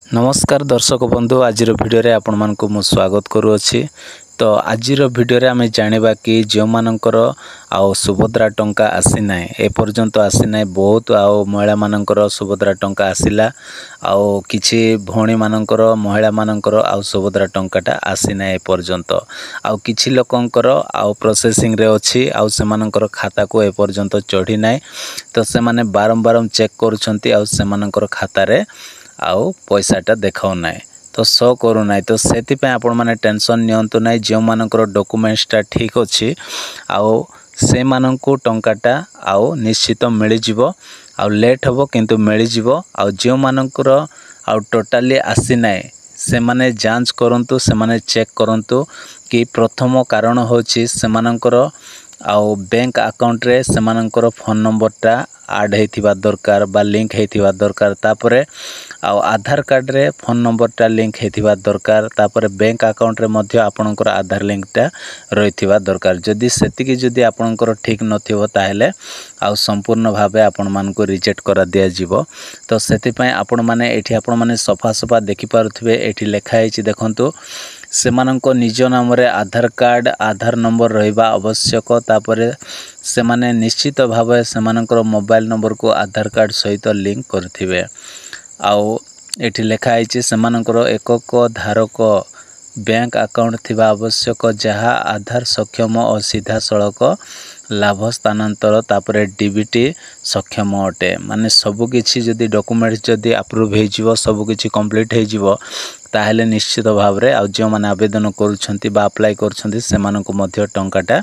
नमस्कार दर्शक बंधु आज भिडियो रे आपण मानक मु स्वागत करूँगी। तो आज भिडियो रे आम जानिबा कि जो मानकर आउ सुभद्रा टंका आसी ना एपर्यंत आसी ना बहुत आउ महिला मानकर सुभद्रा टंका आसिला आउ किछि भौणी मानकर महिला मानकर आउ सुभद्रा टंकाटा आसी ना एपर्यंत आउ किछि लोकंकर आउ प्रोसेसिंग रे अछि आउ से मानकर खाता को एपर्यंत चढ़ी ना तो से माने बारंबार चेक करूछंती आउ से मानकर खाता रे आउ पैसाटा देखाउ ना तो शो करू ना तो से आपण मैंने टेंशन नियंतु ना जो मानकर डॉक्यूमेंट्सटा ठीक अच्छी आउ से मानकु टंकाटा आउ निश्चित मिल जिवो आउ लेट हबो किंतु मिल जिवो आउ जो मानकर आउ टोटाली आसी ना से माने जांच करंतु से माने चेक करंतु कि प्रथम कारण होची से मानकर आउ बैंक अकाउंट रे से मानकर फोन नंबरटा आड हेथिबा दरकार बा लिंक हेथिबा दरकार तापरे आउ आधार कार्ड रे फोन नंबरटा लिंक हेथिबा दरकार तापरे बैंक अकाउंट रे मध्य आपनकर आधार लिंकटा रहिथिबा दरकार जदि सेतिकी जदि आपनकर ठीक नथिबो ताहेले आउ संपूर्ण भाबे आपण मानको रिजेक्ट करा दिया जिवो। तो सेति पय आपण माने एठी आपण माने सफा सफा देखि पारुथिबे एठी लेखा हेछि देखंतु से माननको निज नाम रे आधार कार्ड आधार नंबर रहिबा आवश्यक तापरे से माने निश्चित भाबे से मानकर मोबाइल नंबर को आधार कार्ड सहित लिंक करथिबे आउ एठी लेखा हेछि से मानकर एकक धारक बैंक अकाउंट थिबा आवश्यक जहाँ आधार सक्षम और सीधा सड़क लाभ स्थानांतर तापरे डीबीटी सक्षम अटे माने सबकिछि जदि डॉक्यूमेंट्स जदि अप्रूव हे जिवो सबकिछि कंप्लीट हे जिवो ताहेले निश्चित भाव रे आउ जो माने आवेदन करूछंती बा अप्लाई करूछंती से मानको मध्य टंकाटा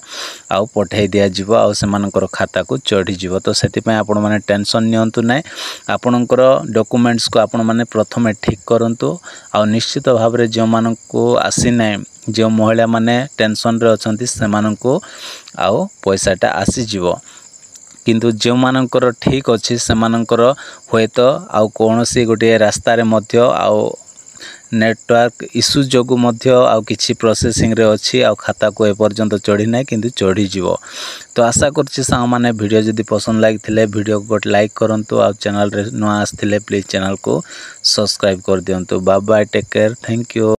आउ पठाई दिया जिवो आउ से मानकर खाता को चढ़ी जिवो। तो सेति पय आपण माने टेंशन नियंतु नै आपणकर डॉक्यूमेंट्स को आपण माने प्रथमे ठीक करंतु आउ निश्चित भाव रे जो मानको आसी नै जो महिला माने टेंशन रे अछंती से मानको आउ पैसाटा आसी जिवो किंतु जो मानकर ठीक अछि से मानकर होयत आउ कोनोसी गोटे रास्ता रे मध्य आउ नेटवर्क इश्यू जोगु मध्य आउ किछि प्रोसेसिंग रे अछि आउ खाता को एपर्यंत चढ़ी ना किंतु चढ़ी जिवो। तो आशा करछि सां माने वीडियो जदि पसंद लागिथिले वीडियो को लाइक करंतु आउ चैनल रे न आस्थिले प्लीज चैनल को सब्सक्राइब कर दियंतु। Bye bye take care thank you.